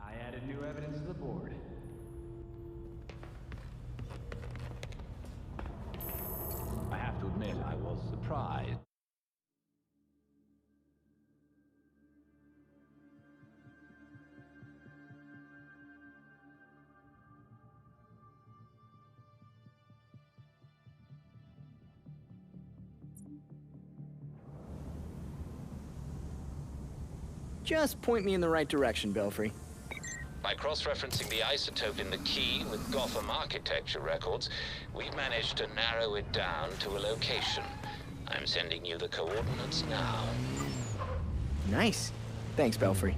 I added new evidence to the board. I have to admit, I was surprised. Just point me in the right direction, Belfry. By cross-referencing the isotope in the key with Gotham architecture records, we've managed to narrow it down to a location. I'm sending you the coordinates now. Nice. Thanks, Belfry.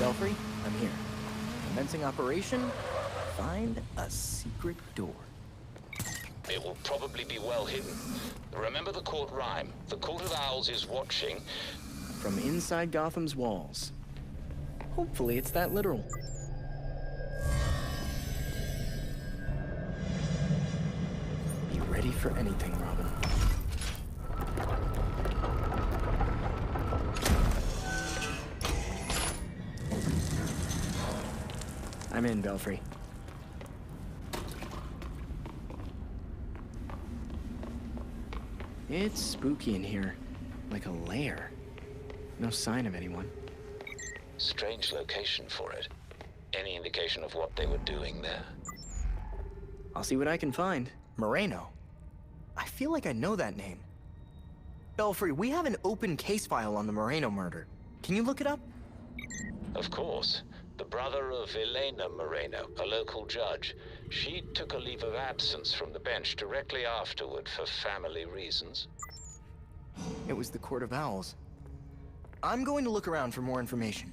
Belfry, I'm here. Commencing operation, find a secret door. It will probably be well hidden. Remember the court rhyme. The Court of Owls is watching. From inside Gotham's walls. Hopefully it's that literal. Be ready for anything, Robin. I'm in, Belfry. It's spooky in here, like a lair. No sign of anyone. Strange location for it. Any indication of what they were doing there? I'll see what I can find. Moreno. I feel like I know that name. Belfry, we have an open case file on the Moreno murder. Can you look it up? Of course. The brother of Elena Moreno, a local judge. She took a leave of absence from the bench directly afterward for family reasons. It was the Court of Owls. I'm going to look around for more information.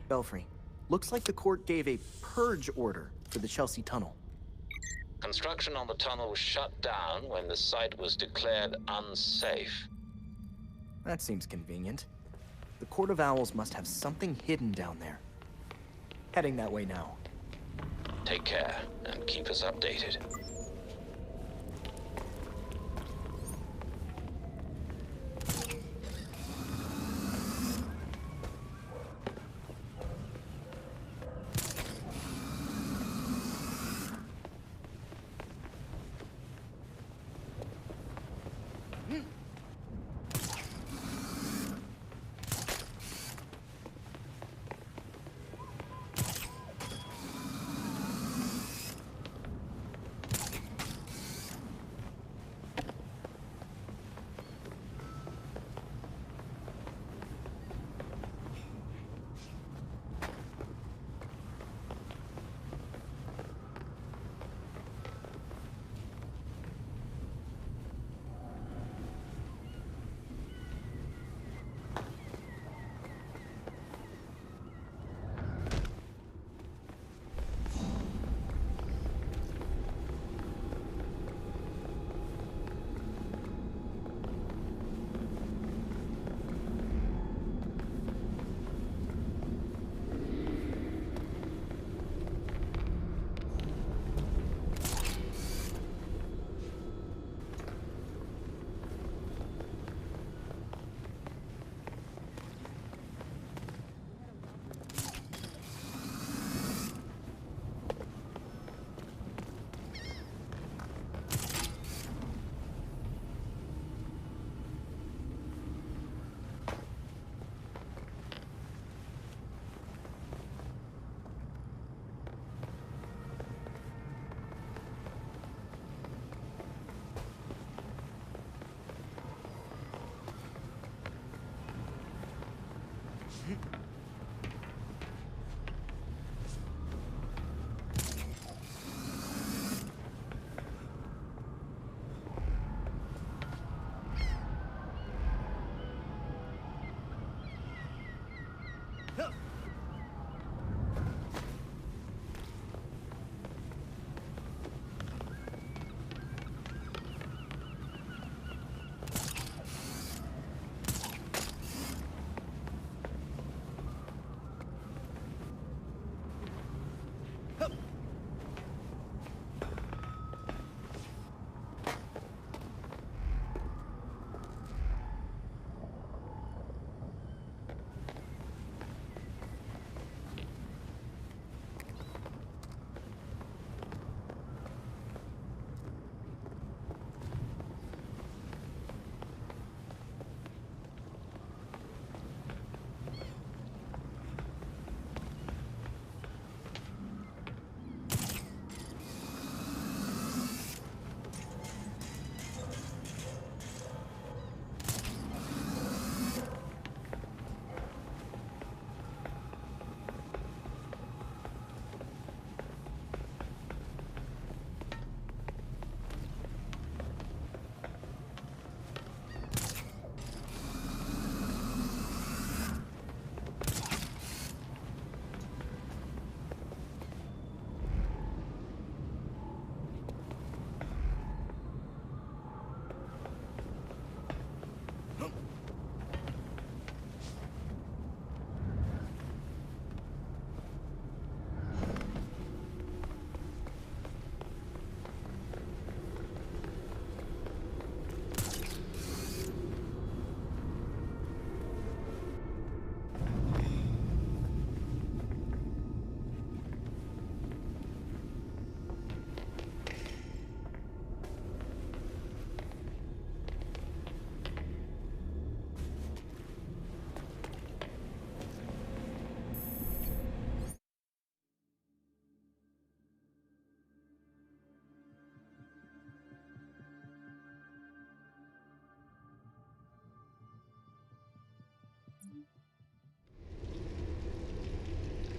Belfry, looks like the court gave a purge order for the Chelsea Tunnel. Construction on the tunnel was shut down when the site was declared unsafe. That seems convenient. The Court of Owls must have something hidden down there. Heading that way now. Take care and keep us updated.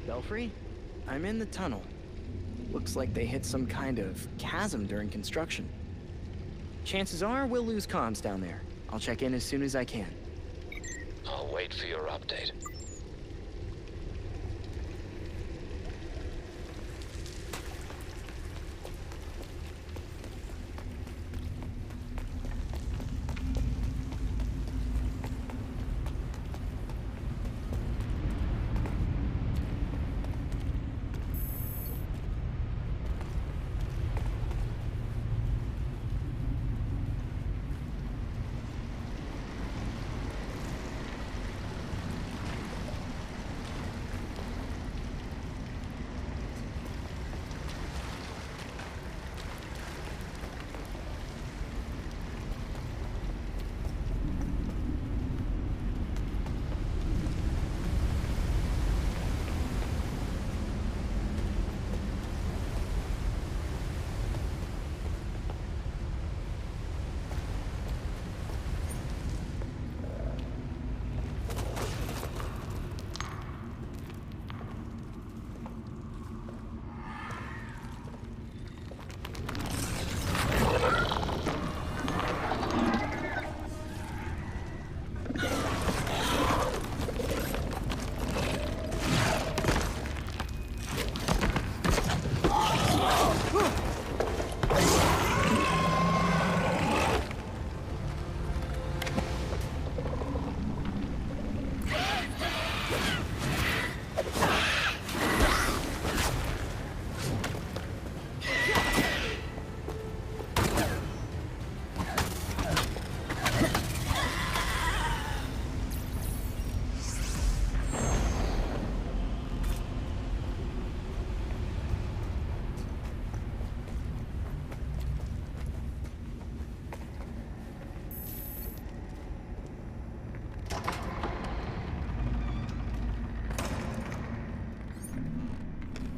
Belfry? I'm in the tunnel. Looks like they hit some kind of chasm during construction. Chances are we'll lose comms down there. I'll check in as soon as I can. I'll wait for your update.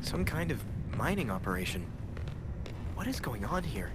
Some kind of mining operation. What is going on here?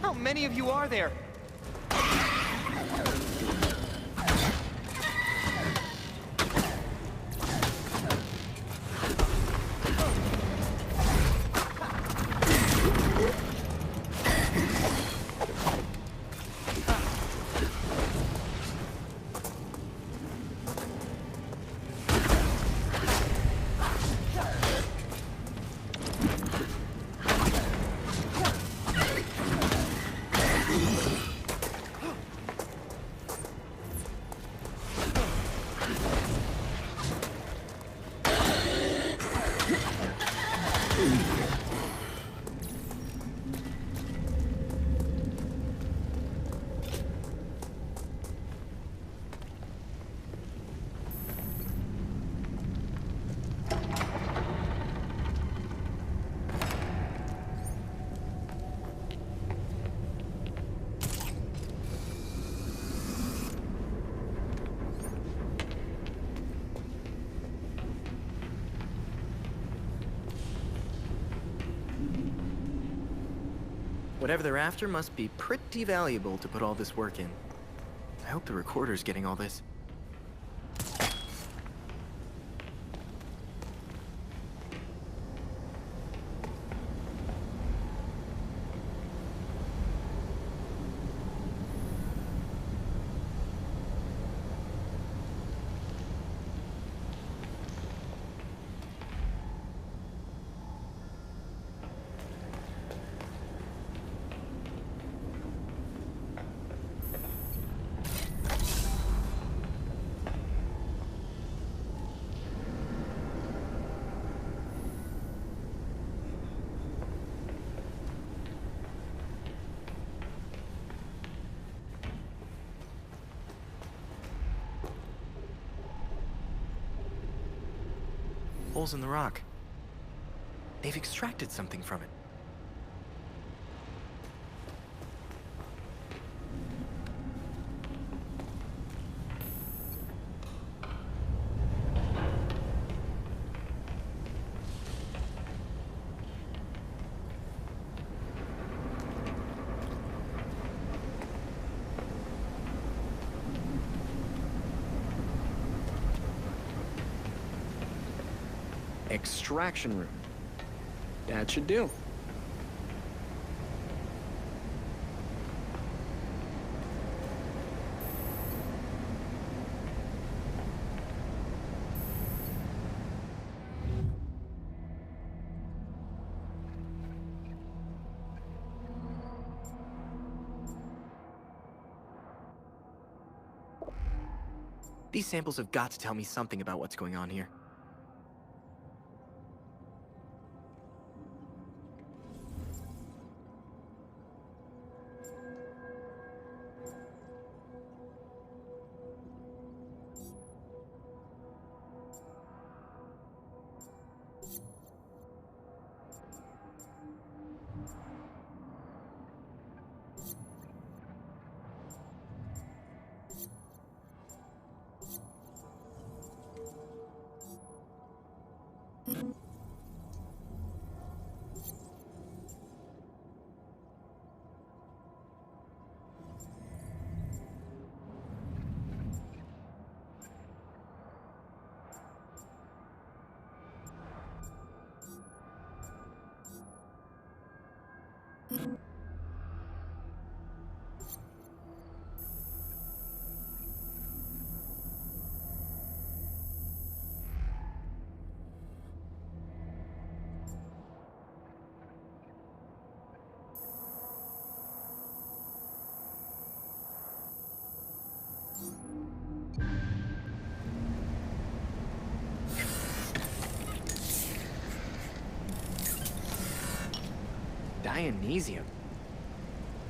How many of you are there? Whatever they're after must be pretty valuable to put all this work in. I hope the recorder's getting all this. Holes in the rock. They've extracted something from it. Extraction room. That should do. These samples have got to tell me something about what's going on here. Dionysium?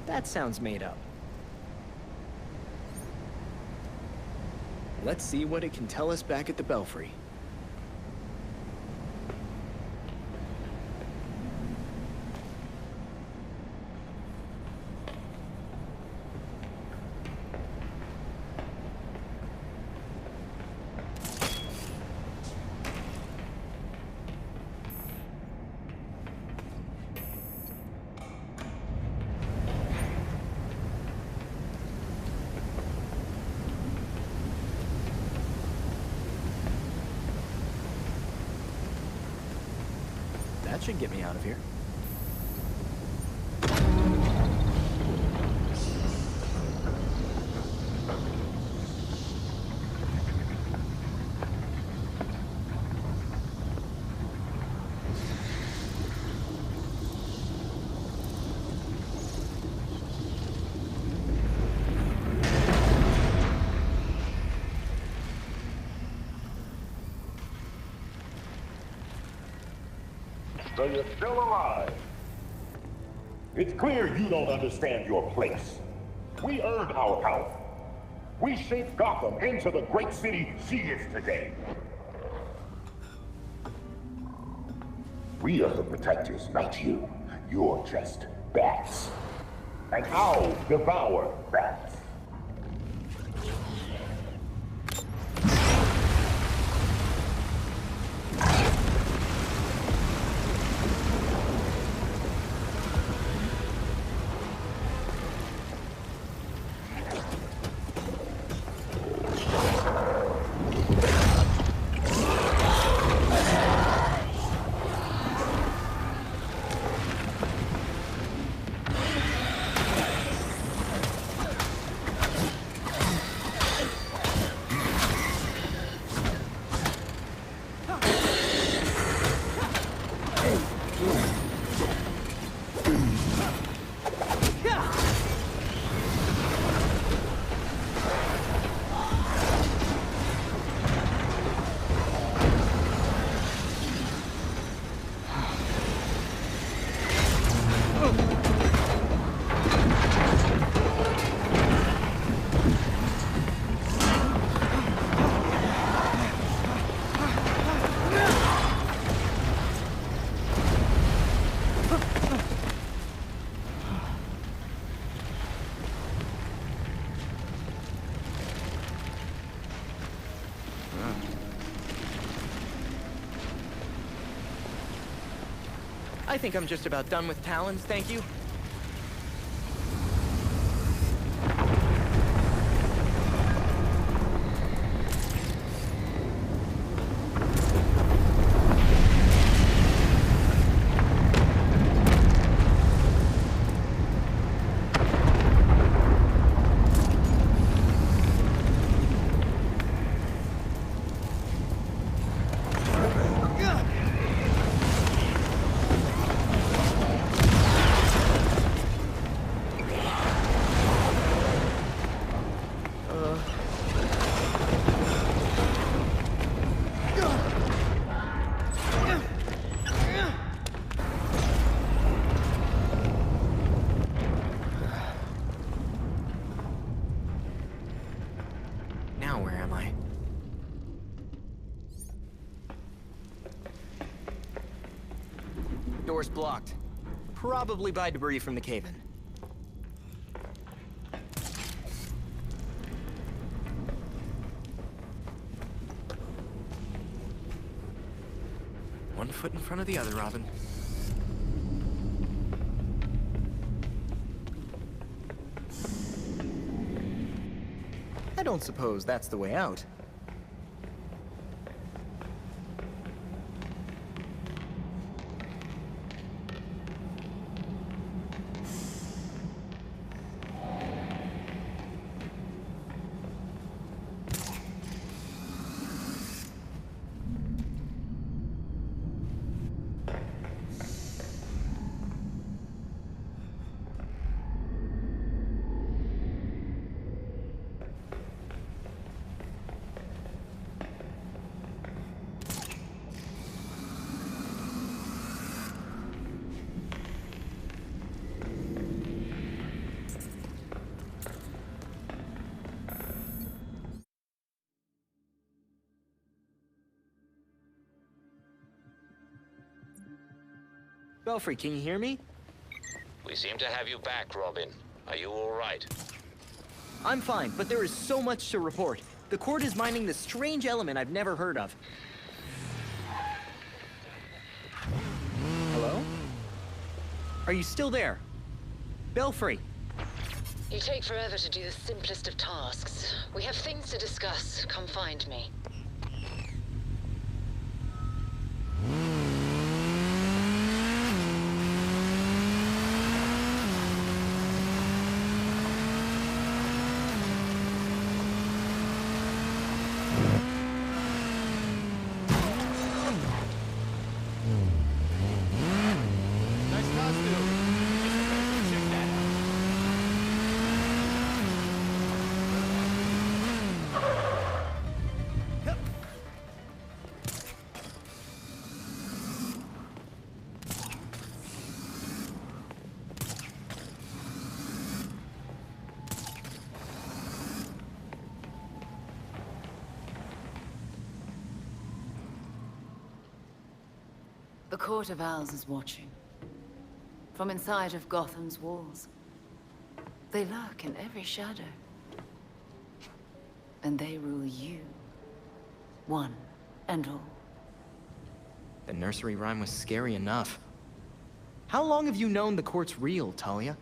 That sounds made up. Let's see what it can tell us back at the Belfry. Should get me out of here. So you're still alive. It's clear you don't understand your place. We earned our power. We shaped Gotham into the great city she is today. We are the protectors, not you. You're just bats. And I'll devour bats. I think I'm just about done with Talons, thank you. Now where am I? Door's blocked. Probably by debris from the cave-in. One foot in front of the other, Robin. I don't suppose that's the way out. Belfry, can you hear me? We seem to have you back, Robin. Are you all right? I'm fine, but there is so much to report. The court is mining this strange element I've never heard of. Hello? Are you still there? Belfry! You take forever to do the simplest of tasks. We have things to discuss. Come find me. The Court of Owls is watching. From inside of Gotham's walls. They lurk in every shadow. And they rule you. One and all. The nursery rhyme was scary enough. How long have you known the court's real, Talia?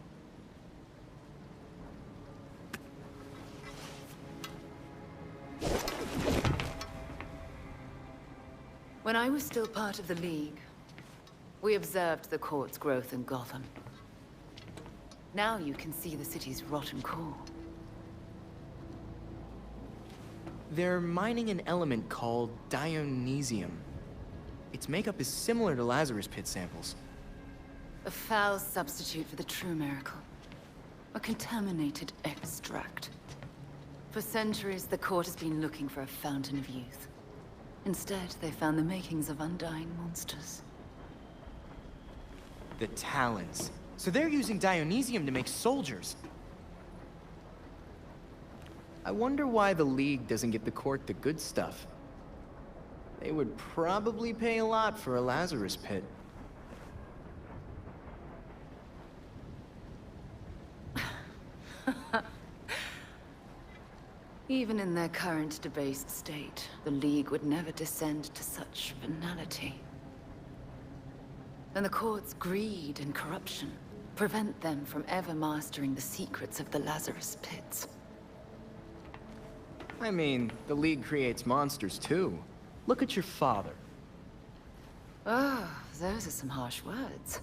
When I was still part of the League, we observed the court's growth in Gotham. Now you can see the city's rotten core. They're mining an element called Dionysium. Its makeup is similar to Lazarus Pit samples. A foul substitute for the true miracle. A contaminated extract. For centuries, the court has been looking for a fountain of youth. Instead, they found the makings of undying monsters. The Talons. So they're using Dionysium to make soldiers. I wonder why the League doesn't get the court the good stuff. They would probably pay a lot for a Lazarus Pit. Even in their current debased state, the League would never descend to such venality. And the court's greed and corruption prevent them from ever mastering the secrets of the Lazarus Pits. I mean, the League creates monsters too. Look at your father. Oh, those are some harsh words.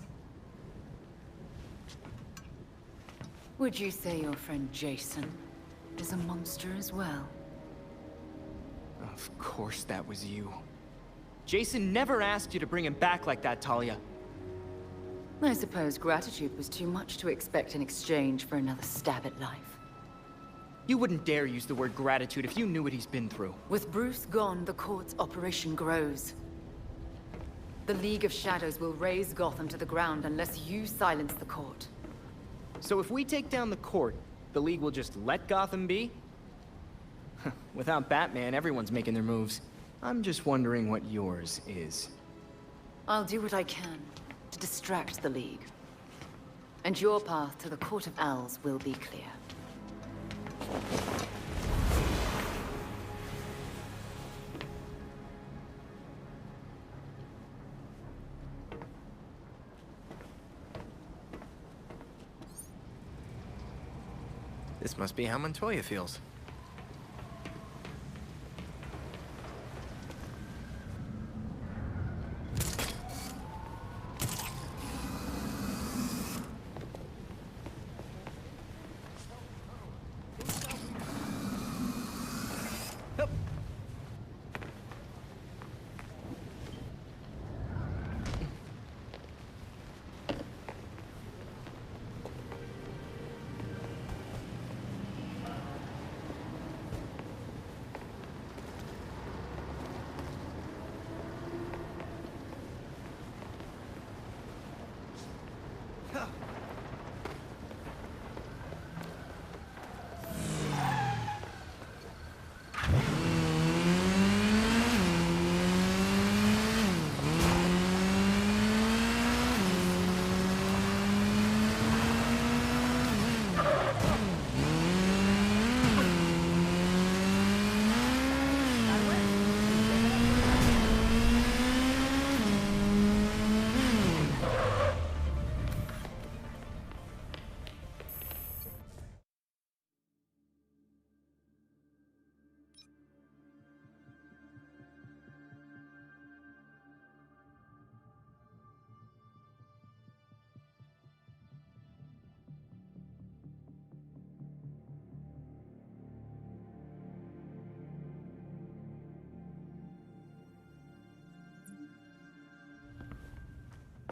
Would you say your friend Jason is a monster as well? Of course that was you. Jason never asked you to bring him back like that, Talia. I suppose gratitude was too much to expect in exchange for another stab at life. You wouldn't dare use the word gratitude if you knew what he's been through. With Bruce gone, the court's operation grows. The League of Shadows will raze Gotham to the ground unless you silence the court. So if we take down the court, the League will just let Gotham be? Without Batman, everyone's making their moves. I'm just wondering what yours is. I'll do what I can to distract the League. And your path to the Court of Owls will be clear. This must be how Montoya feels.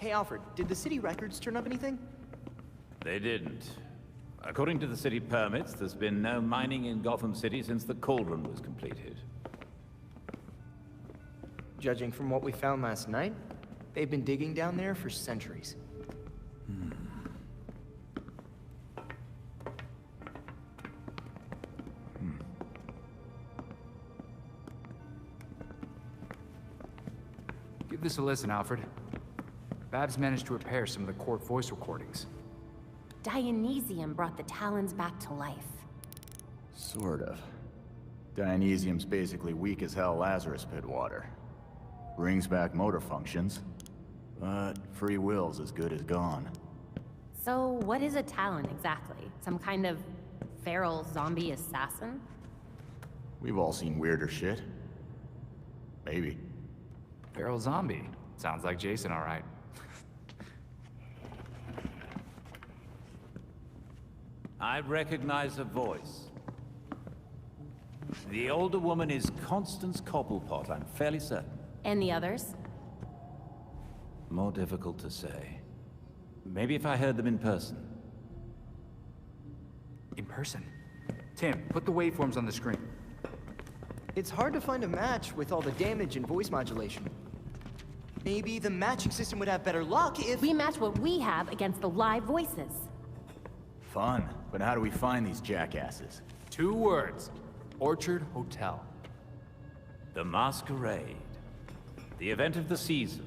Hey, Alfred, did the city records turn up anything? They didn't. According to the city permits, there's been no mining in Gotham City since the Cauldron was completed. Judging from what we found last night, they've been digging down there for centuries. Give this a listen, Alfred. Babs managed to repair some of the court voice recordings. Dionysium brought the Talons back to life. Sort of. Dionysium's basically weak as hell Lazarus pit water. Brings back motor functions, but free will's as good as gone. So what is a Talon exactly? Some kind of feral zombie assassin? We've all seen weirder shit. Maybe. Feral zombie. Sounds like Jason, all right. I recognize a voice. The older woman is Constance Cobblepot, I'm fairly certain. And the others? More difficult to say. Maybe if I heard them in person. In person. Tim, put the waveforms on the screen. It's hard to find a match with all the damage and voice modulation. Maybe the matching system would have better luck if... We match what we have against the live voices. Fun, but how do we find these jackasses? 2 words. Orchard Hotel. The Masquerade. The event of the season.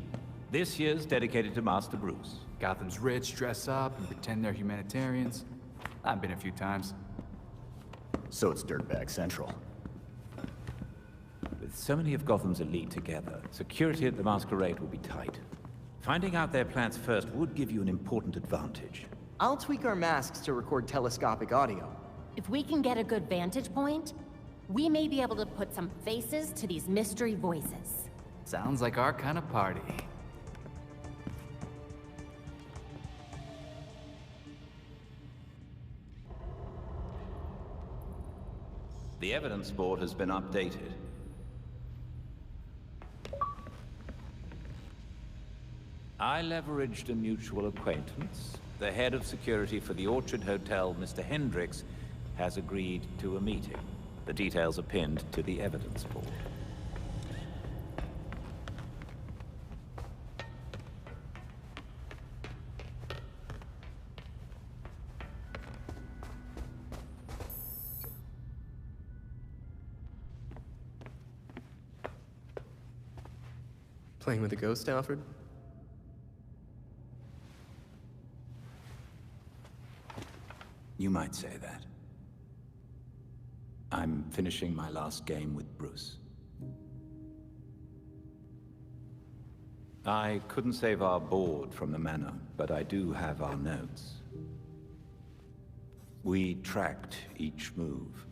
This year's dedicated to Master Bruce. Gotham's rich dress up and pretend they're humanitarians. I've been a few times. So it's Dirtbag Central. With so many of Gotham's elite together, security at the Masquerade will be tight. Finding out their plans first would give you an important advantage. I'll tweak our masks to record telescopic audio. If we can get a good vantage point, we may be able to put some faces to these mystery voices. Sounds like our kind of party. The evidence board has been updated. I leveraged a mutual acquaintance. The head of security for the Orchard Hotel, Mr. Hendricks, has agreed to a meeting. The details are pinned to the evidence board. Playing with a ghost, Alfred? You might say that. I'm finishing my last game with Bruce. I couldn't save our board from the manor, but I do have our notes. We tracked each move.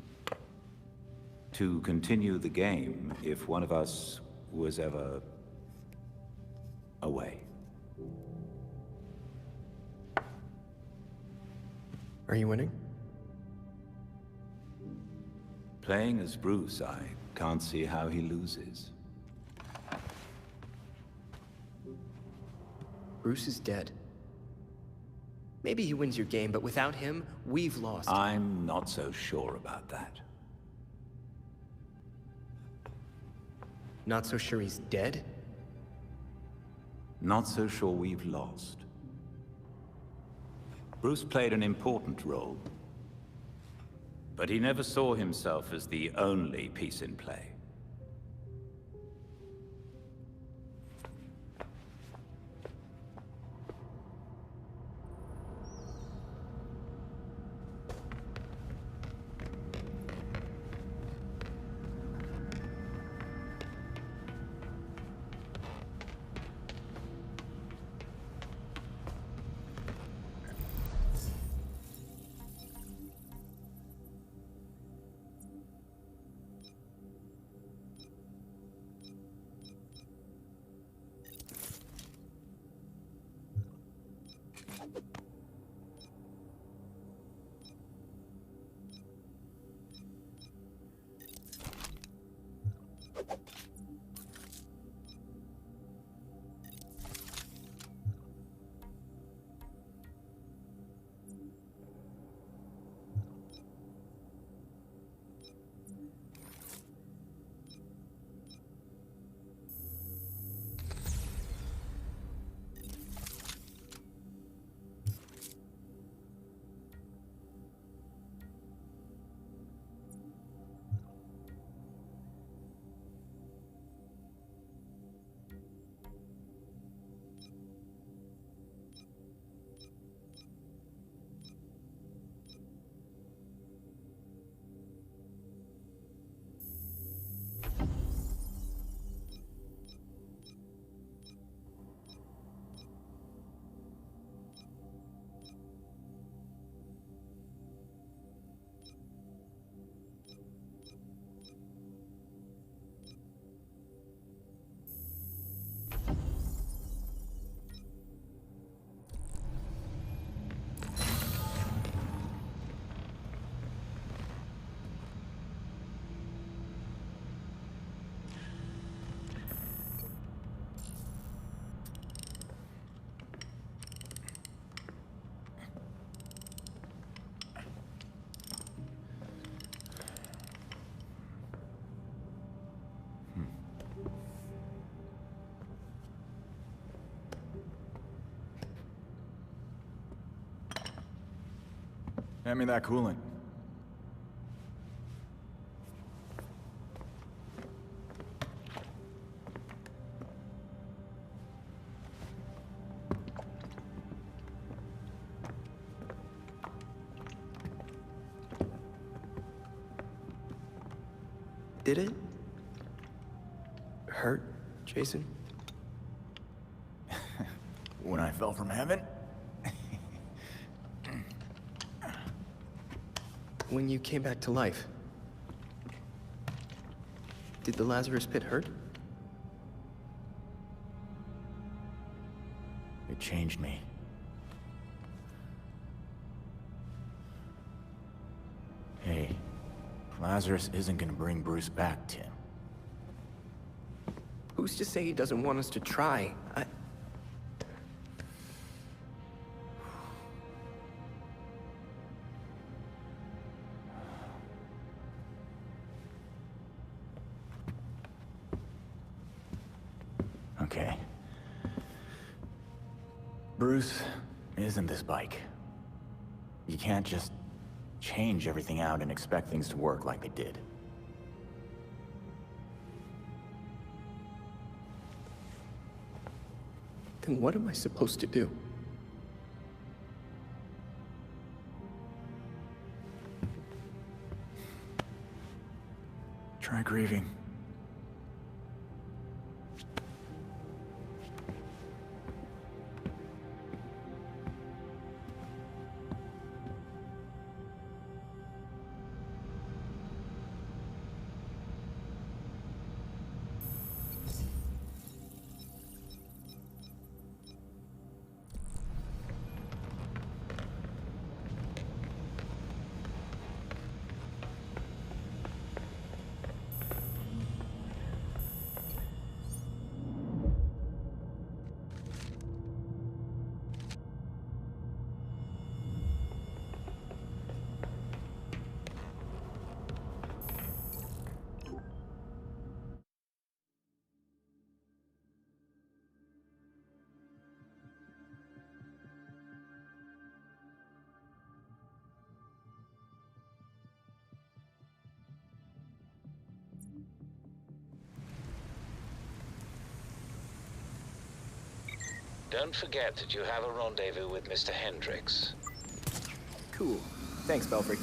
To continue the game if one of us was ever away. Are you winning? Playing as Bruce, I can't see how he loses. Bruce is dead. Maybe he wins your game, but without him, we've lost. I'm not so sure about that. Not so sure he's dead? Not so sure we've lost. Bruce played an important role, but he never saw himself as the only piece in play. Hand me that coolant. Did it hurt, Jason? When I fell from heaven? When you came back to life, did the Lazarus pit hurt? It changed me. Hey, Lazarus isn't gonna bring Bruce back, Tim. Who's to say he doesn't want us to try? Okay. Bruce isn't this bike. You can't just change everything out and expect things to work like they did. Then what am I supposed to do? Try grieving. Don't forget that you have a rendezvous with Mr. Hendricks. Cool. Thanks, Belfry.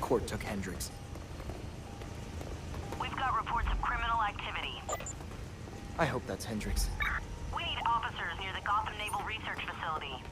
Court took Hendricks. We've got reports of criminal activity. I hope that's Hendricks. We need officers near the Gotham Naval Research Facility.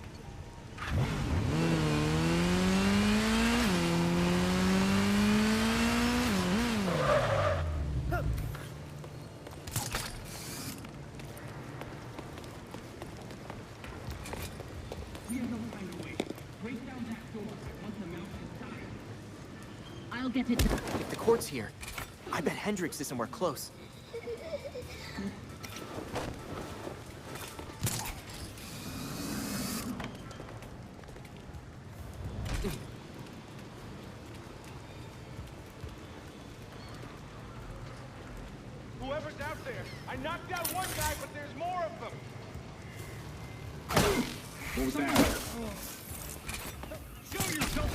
I'll get it. If the court's here, I bet Hendrix is somewhere close. Whoever's out there, I knocked out one guy, but there's more of them. What was that? Show yourself!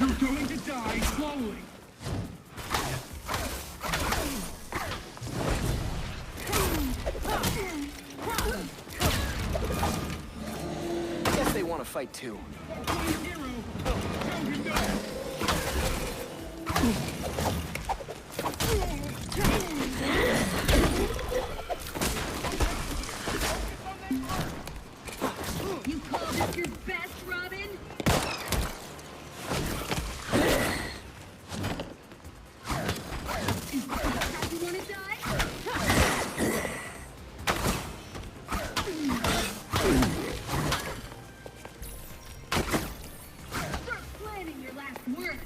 You're going to die slowly. Guess they want to fight too. You call this your best, Robin? Is this how you want to die? Start planning your last words.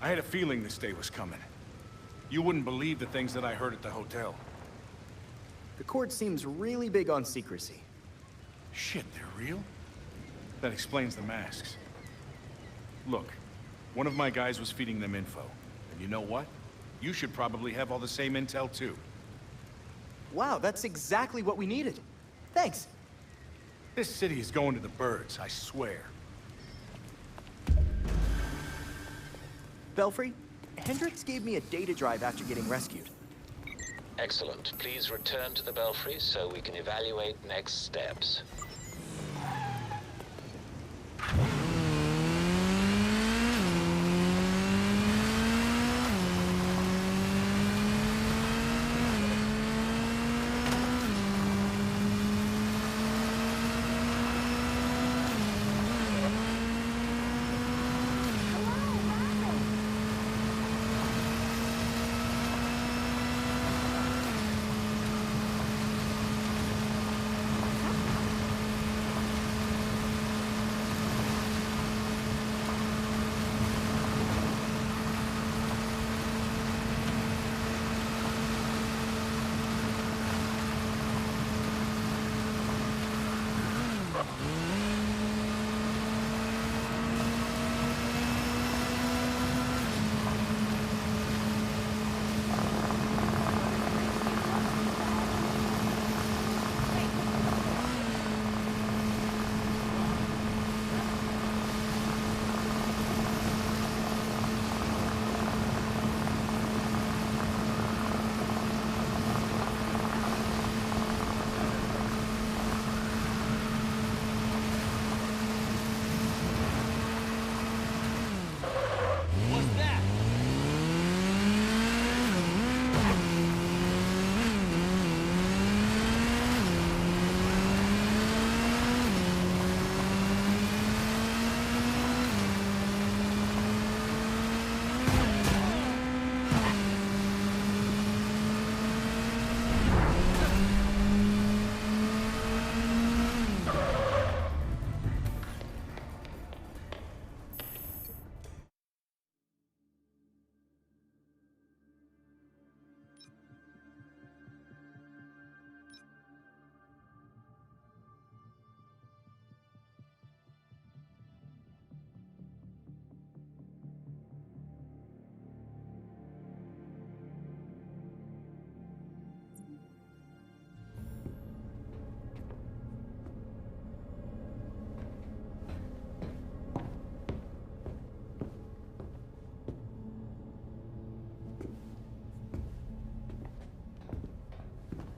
I had a feeling this day was coming. You wouldn't believe the things that I heard at the hotel. The court seems really big on secrecy. Shit, they're real? That explains the masks. Look, one of my guys was feeding them info. And you know what? You should probably have all the same intel too. Wow, that's exactly what we needed. Thanks. This city is going to the birds, I swear. Belfry, Hendrix gave me a data drive after getting rescued. Excellent. Please return to the Belfry so we can evaluate next steps.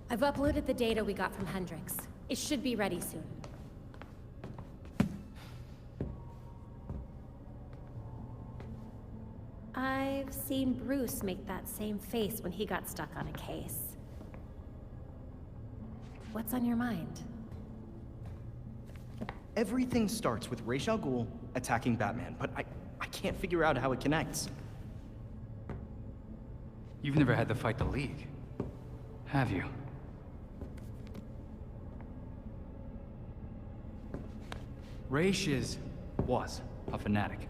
I've uploaded the data we got from Hendrix. It should be ready soon. I've seen Bruce make that same face when he got stuck on a case. What's on your mind? Everything starts with Ra's al Ghul attacking Batman, but I can't figure out how it connects. You've never had to fight the League, have you? Ra's was a fanatic.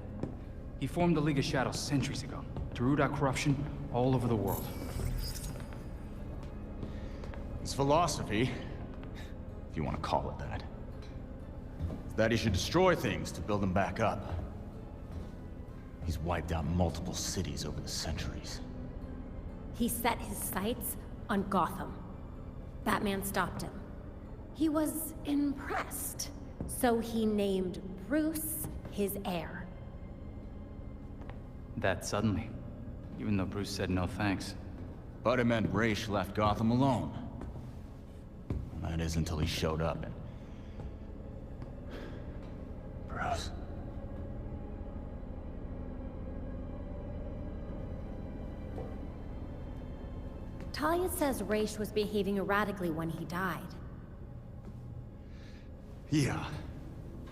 He formed the League of Shadows centuries ago to root out corruption all over the world. His philosophy, if you want to call it that, is that he should destroy things to build them back up. He's wiped out multiple cities over the centuries. He set his sights on Gotham. Batman stopped him. He was impressed, so he named Bruce his heir. That suddenly, even though Bruce said no thanks. But it meant Ra's left Gotham alone. That is until he showed up and... Bruce. Talia says Ra's was behaving erratically when he died. Yeah.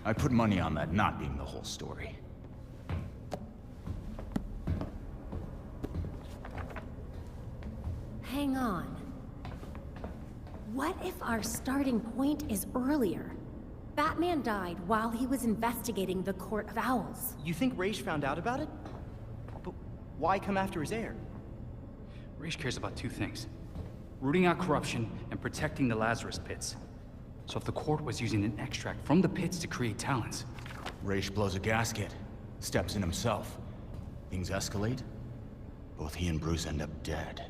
I put money on that not being the whole story. Hang on. What if our starting point is earlier? Batman died while he was investigating the Court of Owls. You think Ra's found out about it? But why come after his heir? Ra's cares about two things: rooting out corruption and protecting the Lazarus Pits. So if the court was using an extract from the pits to create talents... Ra's blows a gasket, steps in himself. Things escalate. Both he and Bruce end up dead.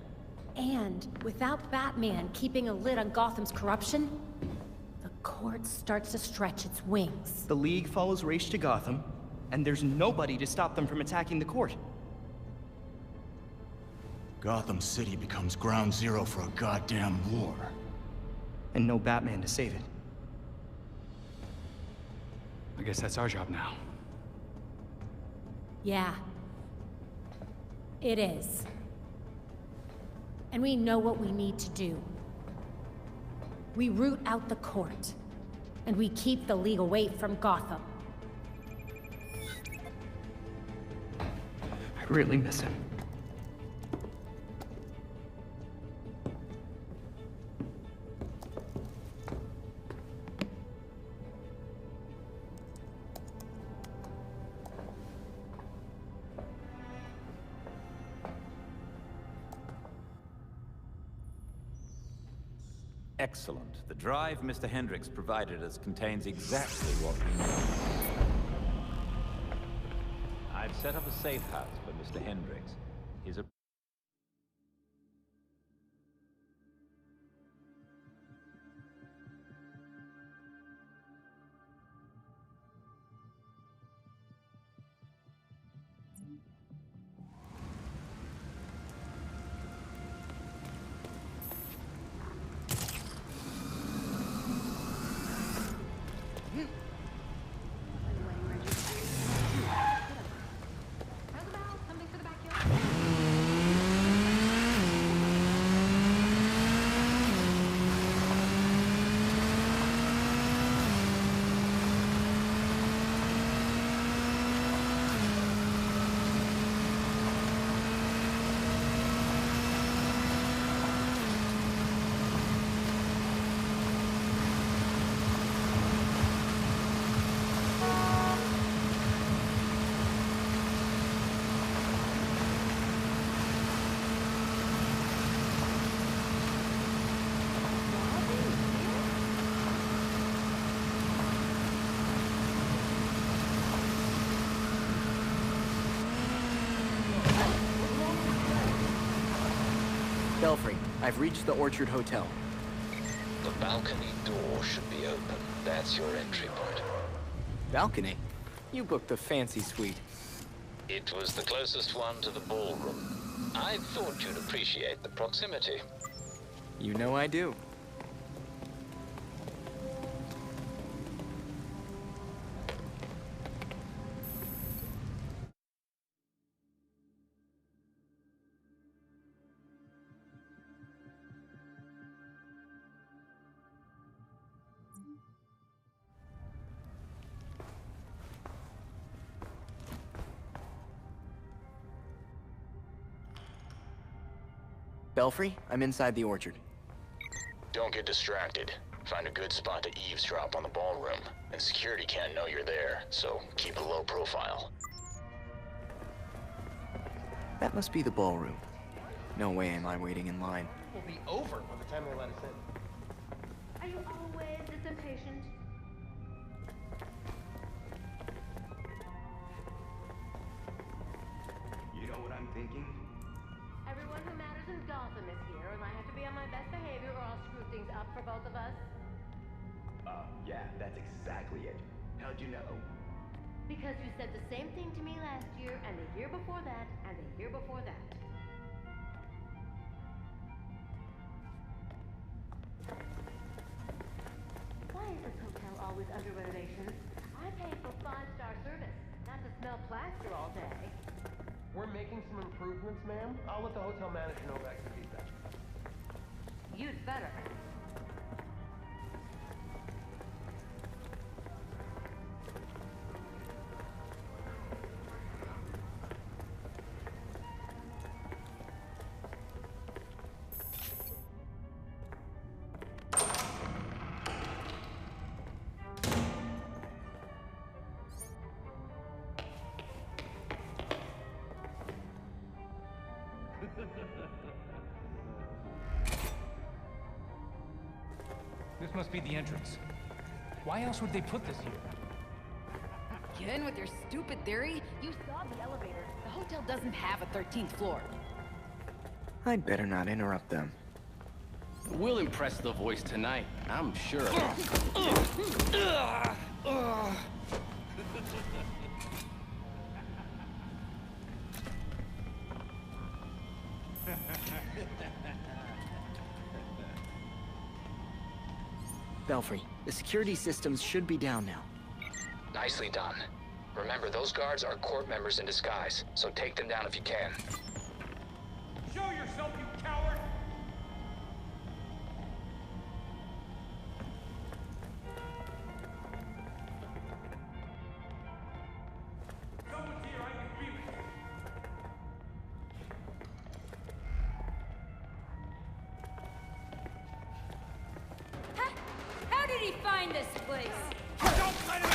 And without Batman keeping a lid on Gotham's corruption, the court starts to stretch its wings. The League follows Ra's to Gotham, and there's nobody to stop them from attacking the court. Gotham City becomes ground zero for a goddamn war. And no Batman to save it. I guess that's our job now. Yeah. It is. And we know what we need to do. We root out the court, and we keep the League away from Gotham. I really miss him. Excellent. The drive Mr. Hendricks provided us contains exactly what we need. I've set up a safe house for Mr. Hendricks. His Belfry, I've reached the Orchard Hotel. The balcony door should be open. That's your entry point. Balcony? You booked the fancy suite. It was the closest one to the ballroom. I thought you'd appreciate the proximity. You know I do. Belfry, I'm inside the orchard. Don't get distracted. Find a good spot to eavesdrop on the ballroom. And security can't know you're there, so keep a low profile. That must be the ballroom. No way am I waiting in line. Will be over by the time they let us in. Are you always this impatient? You know what I'm thinking? Everyone who matters in Gotham is here, and I have to be on my best behavior or I'll screw things up for both of us. Yeah, that's exactly it. How'd you know? Because you said the same thing to me last year, and the year before that, and the year before that. Why is this hotel always under renovation? I pay for 5-star service, not to smell plaster all day. We're making some improvements, ma'am. I'll let the hotel manager know back to feedback. You'd better. This must be the entrance. Why else would they put this here? Again with your stupid theory? You saw the elevator. The hotel doesn't have a 13th floor. I'd better not interrupt them. We'll impress the voice tonight, I'm sure of it. Belfry, the security systems should be down now. Nicely done. Remember, those guards are court members in disguise, so take them down if you can. Show yourself, you coward! Someone's here, I can feel it. How did he find this place? Don't let him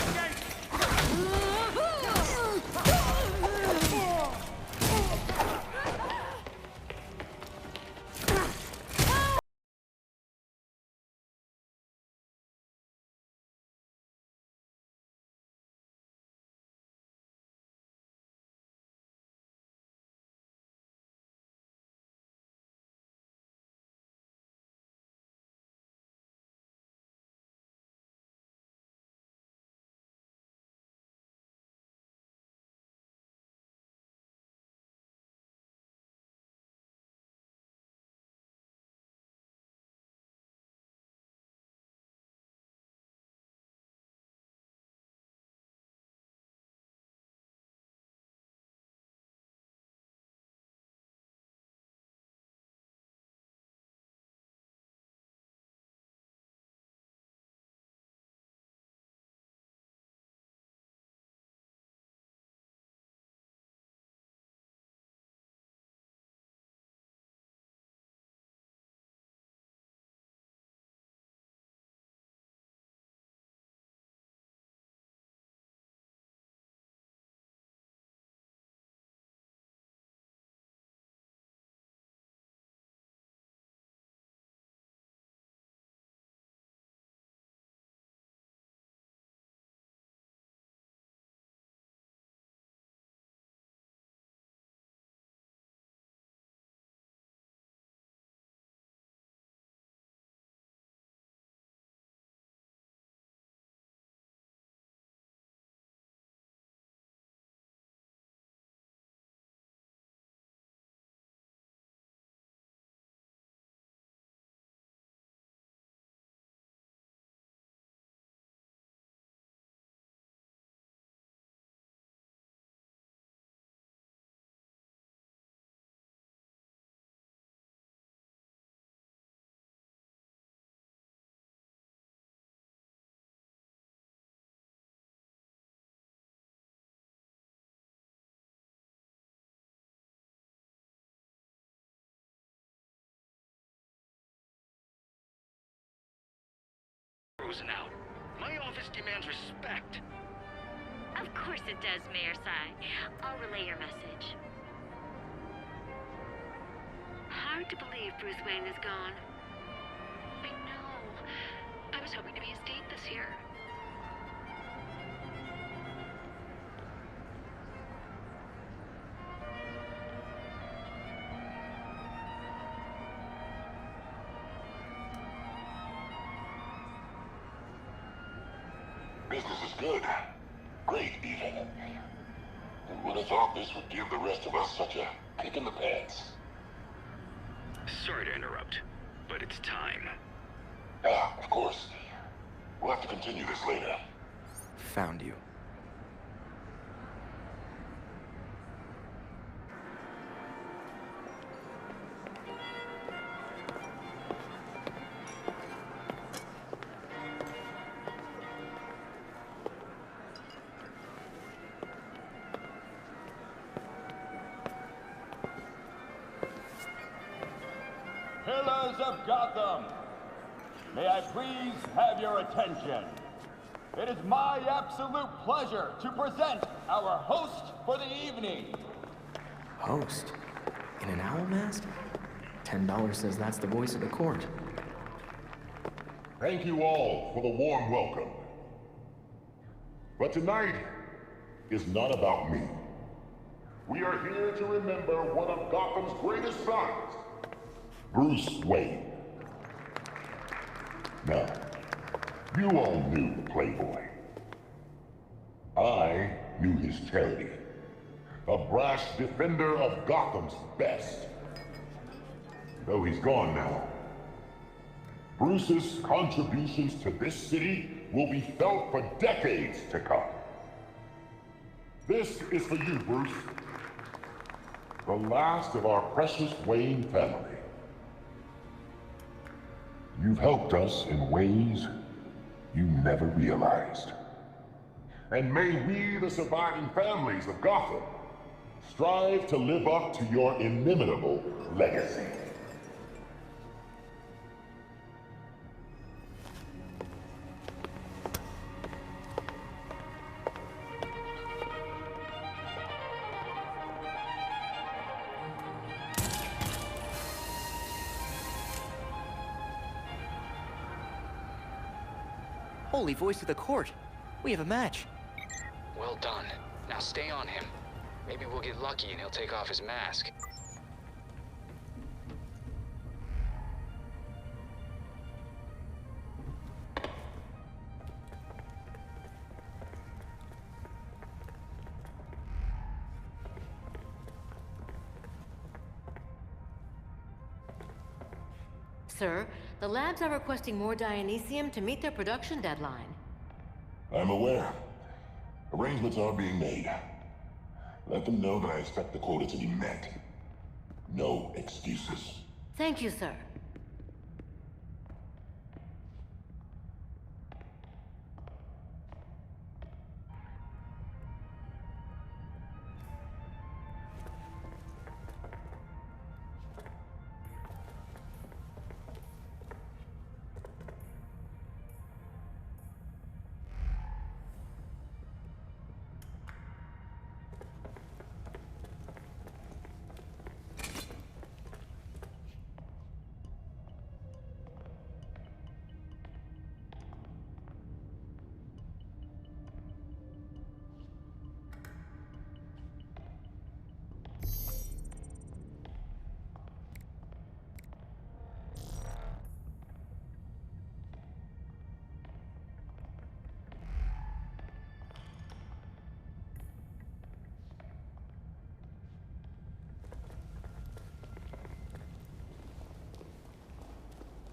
cruising out. My office demands respect. Of course it does, Mayor Sai. I'll relay your message. Hard to believe Bruce Wayne is gone. I know. I was hoping to be his date this year. Business is good. Great, even. Who would have thought this would give the rest of us such a kick in the pants? Sorry to interrupt, but it's time. Ah, of course. We'll have to continue this later. Found you. Pillars of Gotham, may I please have your attention? It is my absolute pleasure to present our host for the evening. Host? In an owl mask? $10 says that's the voice of the court. Thank you all for the warm welcome. But tonight is not about me. We are here to remember one of Gotham's greatest sons, Bruce Wayne. Now, you all knew the Playboy. I knew his charity. A brash defender of Gotham's best. Though he's gone now, Bruce's contributions to this city will be felt for decades to come. This is for you, Bruce. The last of our precious Wayne family. You've helped us in ways you never realized. And may we, the surviving families of Gotham, strive to live up to your inimitable legacy. Holy voice of the court! We have a match! Well done. Now stay on him. Maybe we'll get lucky and he'll take off his mask. Sir, the labs are requesting more Dionysium to meet their production deadline. I'm aware. Arrangements are being made. Let them know that I expect the quota to be met. No excuses. Thank you, sir.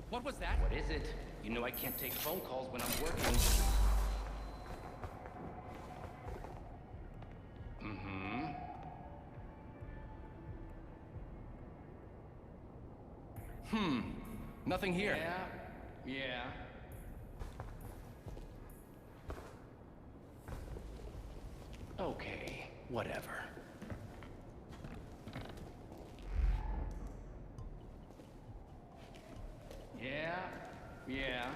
What was that? What is it? You know I can't take phone calls when I'm working. Nothing here. Yeah. Okay, whatever. Yeah.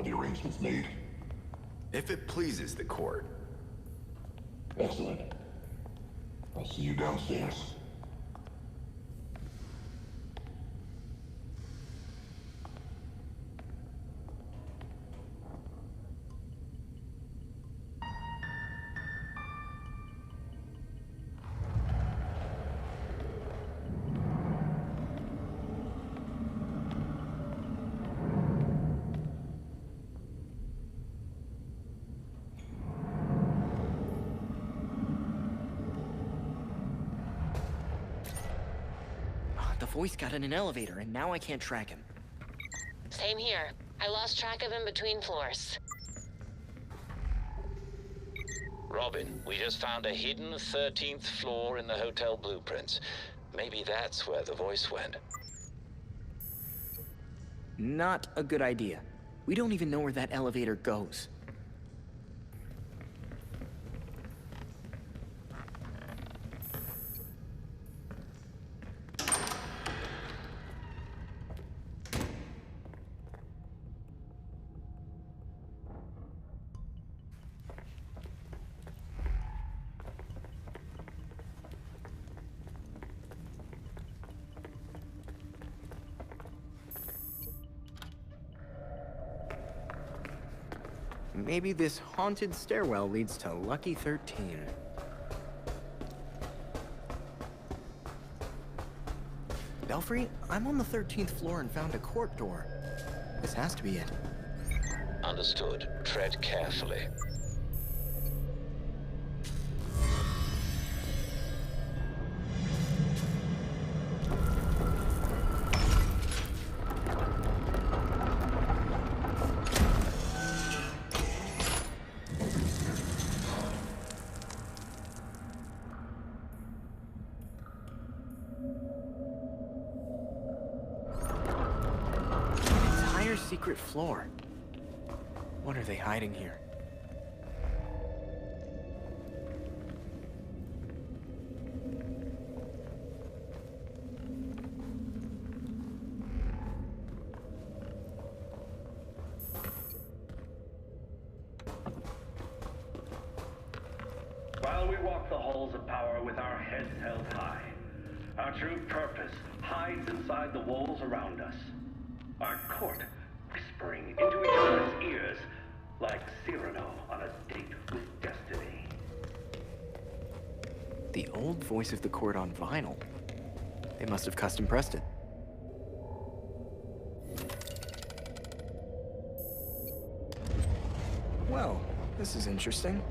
Are the arrangements made? If it pleases the court. Excellent. I'll see you downstairs. The voice got in an elevator, and now I can't track him. Same here. I lost track of him between floors. Robin, we just found a hidden 13th floor in the hotel blueprints. Maybe that's where the voice went. Not a good idea. We don't even know where that elevator goes. Maybe this haunted stairwell leads to Lucky 13. Belfry, I'm on the 13th floor and found a court door. This has to be it. Understood. Tread carefully. Secret floor. What are they hiding here? While we walk the halls of power with our heads held high, our true purpose hides inside the walls around us. Our court whispering into each other's ears like Cyrano on a date with destiny. The old voice of the court on vinyl. They must have custom pressed it. Well, this is interesting.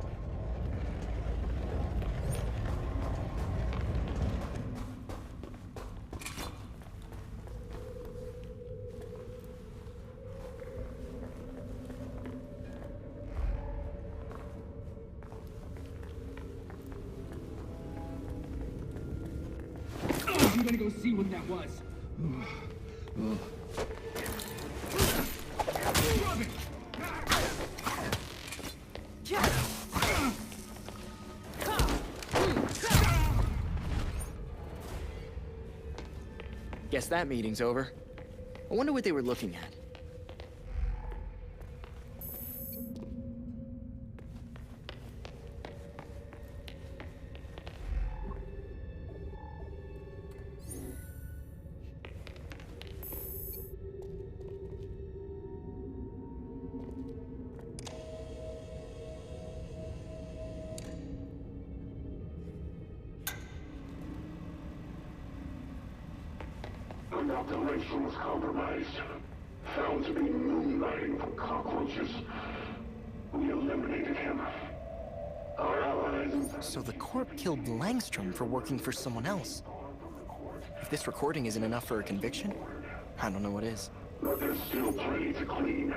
I'm gonna go see what that was. Robin! Guess that meeting's over. I wonder what they were looking at. An operation was compromised. Found to be moonlighting for cockroaches. We eliminated him. Our allies... So the Corp killed Langstrom for working for someone else. If this recording isn't enough for a conviction, I don't know what is. But there's still plenty to clean.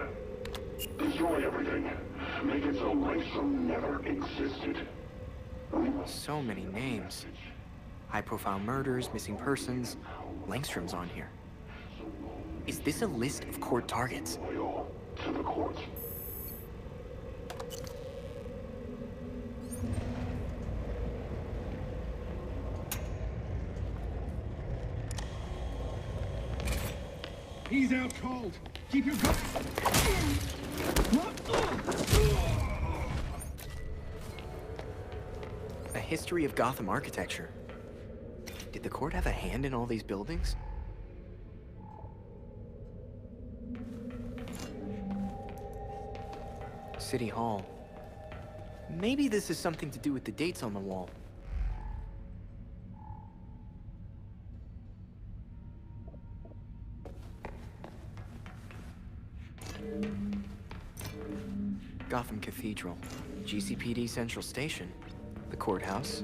Destroy everything. Make it so Langstrom never existed. So many names. High-profile murders, missing persons. Langstrom's on here. Is this a list of court targets? To the court. He's out cold. Keep your gun. A history of Gotham architecture. Did the court have a hand in all these buildings? City Hall. Maybe this is something to do with the dates on the wall. Gotham Cathedral, GCPD Central Station, the courthouse.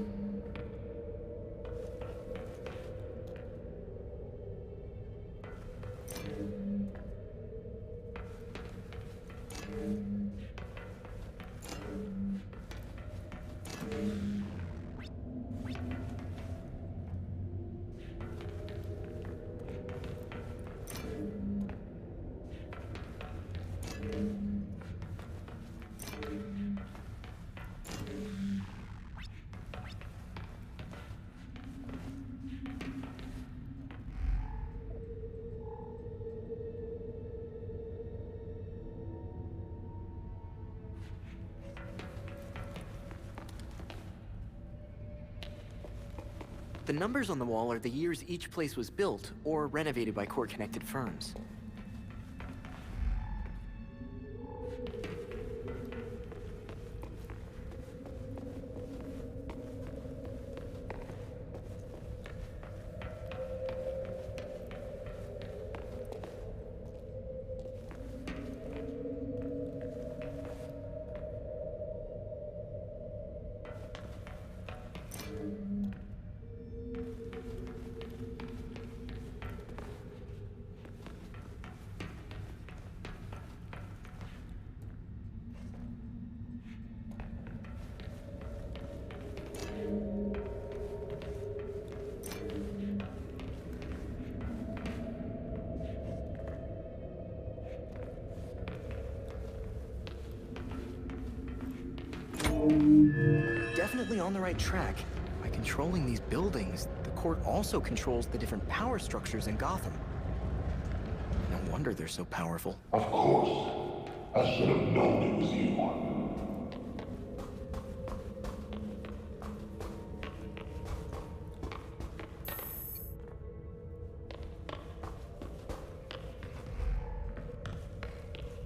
The numbers on the wall are the years each place was built or renovated by court-connected firms. Definitely on the right track. By controlling these buildings, the court also controls the different power structures in Gotham. No wonder they're so powerful. Of course. I should have known it was you.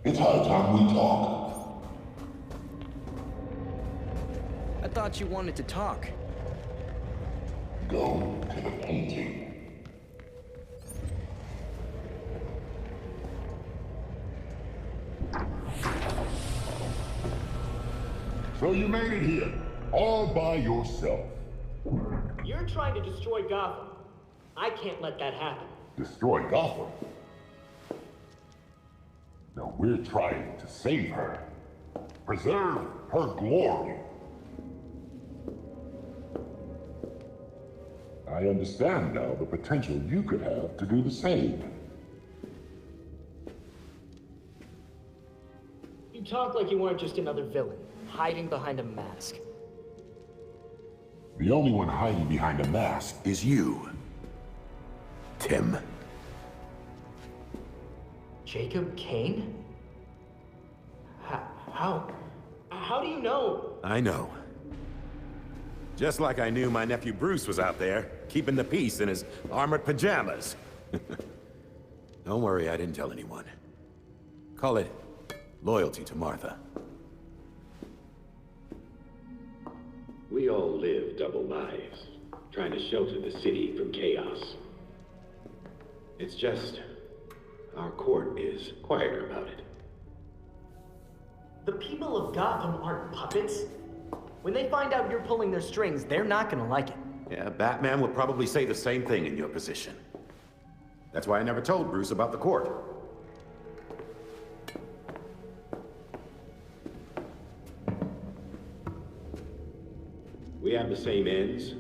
It's high time we talk. I thought you wanted to talk. Go to the painting. So you made it here, all by yourself. You're trying to destroy Gotham. I can't let that happen. Destroy Gotham? No, we're trying to save her. Preserve her glory. I understand now the potential you could have to do the same. You talk like you weren't just another villain, hiding behind a mask. The only one hiding behind a mask is you, Tim. Jacob Kane? How do you know? I know. Just like I knew my nephew Bruce was out there, keeping the peace in his armored pajamas. Don't worry, I didn't tell anyone. Call it loyalty to Martha. We all live double lives, trying to shelter the city from chaos. It's just, our court is quieter about it. The people of Gotham aren't puppets. When they find out you're pulling their strings, they're not gonna like it. Yeah, Batman would probably say the same thing in your position. That's why I never told Bruce about the court. We have the same ends,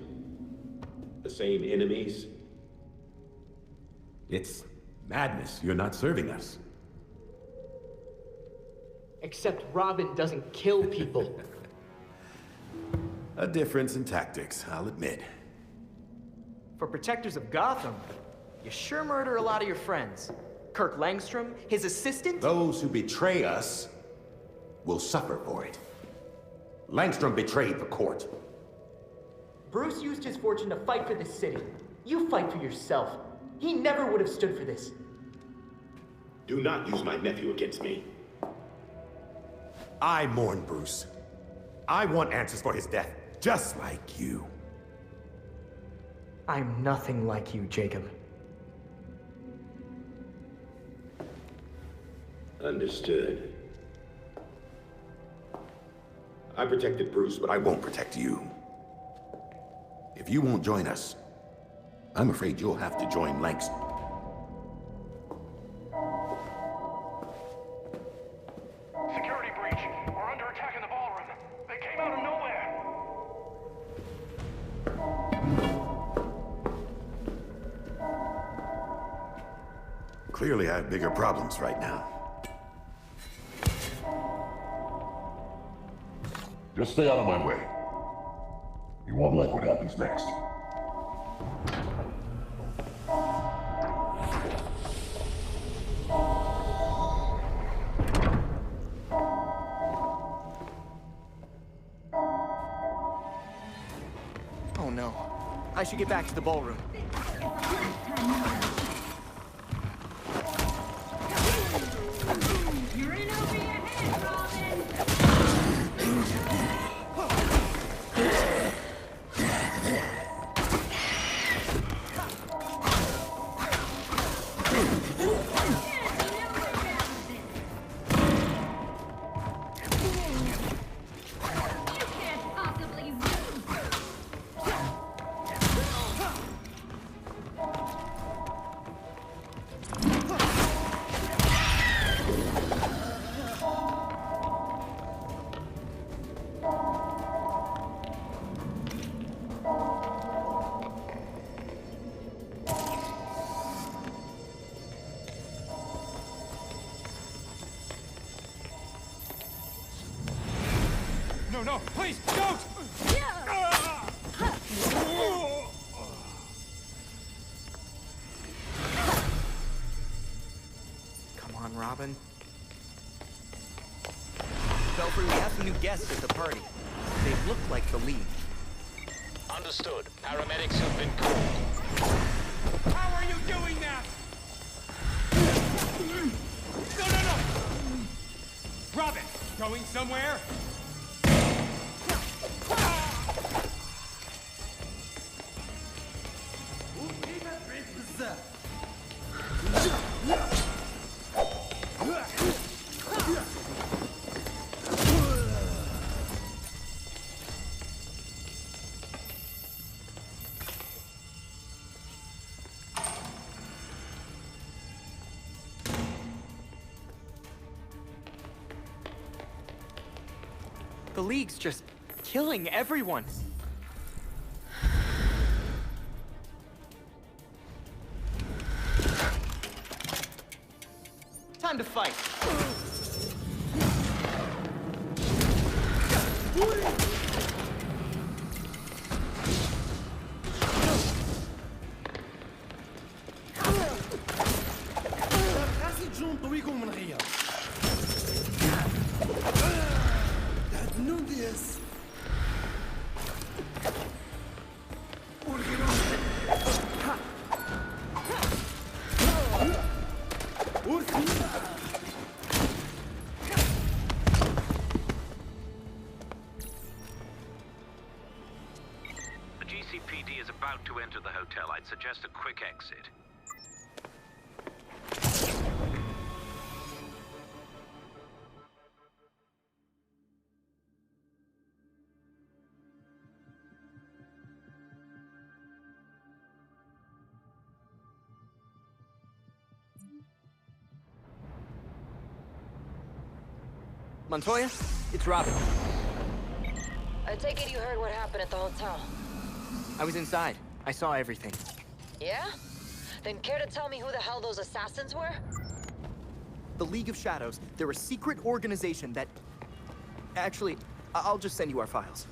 the same enemies. It's madness. You're not serving us. Except Robin doesn't kill people. A difference in tactics, I'll admit. For protectors of Gotham, you sure murder a lot of your friends. Kirk Langstrom, his assistant? Those who betray us will suffer for it. Langstrom betrayed the court. Bruce used his fortune to fight for this city. You fight for yourself. He never would have stood for this. Do not use my nephew against me. I mourn Bruce. I want answers for his death, just like you. I'm nothing like you, Jacob. Understood. I protected Bruce, but I won't protect you. If you won't join us, I'm afraid you'll have to join Langston. Security breach. We're under attack in the ballroom. They came out of nowhere. Clearly, I have bigger problems right now. Just stay out of my way. You won't like what happens next. Oh no. I should get back to the ballroom. You're in over your head, Robin! No, please, don't! Come on, Robin. Belfry, we have some new guests at the party. They look like the League. Understood. Paramedics have been called. How are you doing that? No! Robin, going somewhere? The League's just killing everyone. Time to fight. The GCPD is about to enter the hotel. I'd suggest a quick exit. Montoya, it's Robin. I take it you heard what happened at the hotel. I was inside. I saw everything. Yeah? Then care to tell me who the hell those assassins were? The League of Shadows, they're a secret organization that... Actually, I'll just send you our files.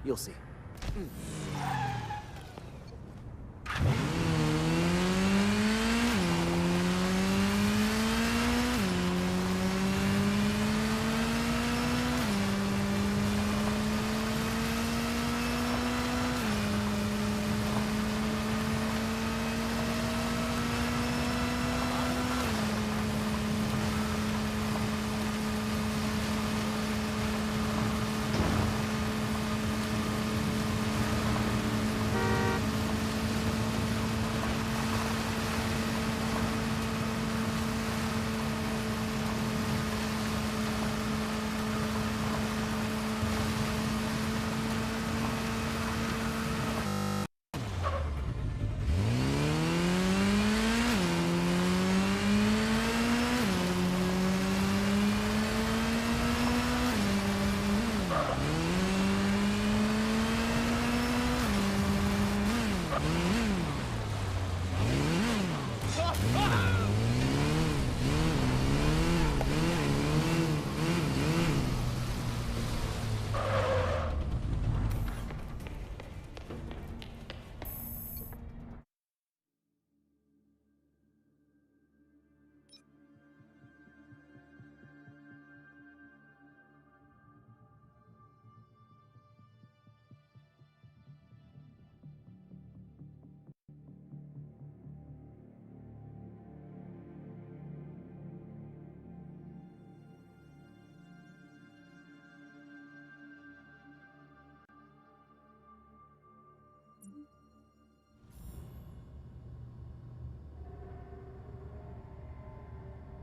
You'll see.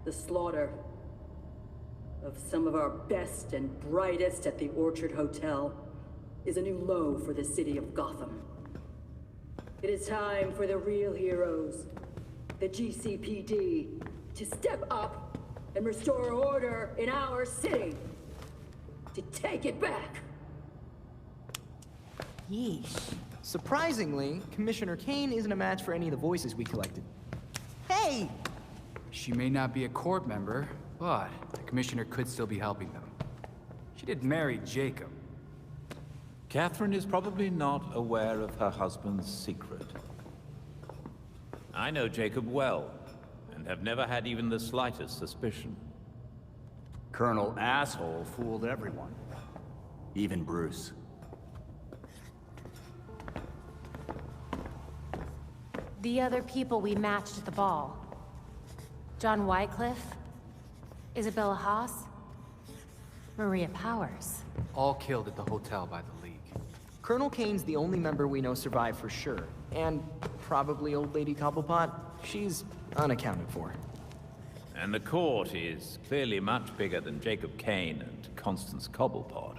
The slaughter of some of our best and brightest at the Orchard Hotel is a new low for the city of Gotham. It is time for the real heroes, the GCPD, to step up and restore order in our city. To take it back. Yeesh. Surprisingly, Commissioner Kane isn't a match for any of the voices we collected. Hey! She may not be a court member, but the commissioner could still be helping them. She did marry Jacob. Catherine is probably not aware of her husband's secret. I know Jacob well, and have never had even the slightest suspicion. Colonel Asshole fooled everyone. Even Bruce. The other people we matched at the ball. John Wycliffe, Isabella Haas, Maria Powers. All killed at the hotel by the League. Colonel Kane's the only member we know survived for sure. And probably old lady Cobblepot. She's unaccounted for. And the court is clearly much bigger than Jacob Kane and Constance Cobblepot.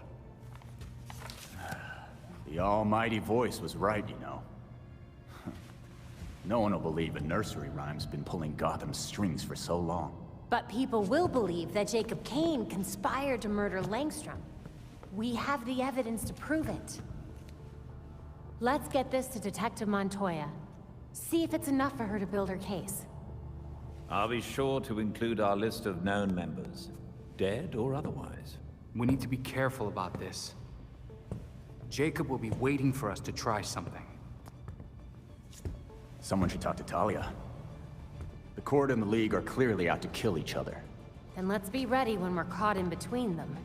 The almighty voice was right, you know. No one will believe a nursery rhyme's been pulling Gotham's strings for so long. But people will believe that Jacob Kane conspired to murder Langstrom. We have the evidence to prove it. Let's get this to Detective Montoya. See if it's enough for her to build her case. I'll be sure to include our list of known members, dead or otherwise. We need to be careful about this. Jacob will be waiting for us to try something. Someone should talk to Talia. The Court and the League are clearly out to kill each other. Then let's be ready when we're caught in between them.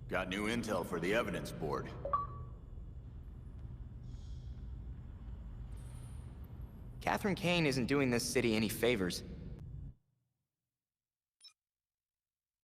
Got new intel for the evidence board. Catherine Kane isn't doing this city any favors.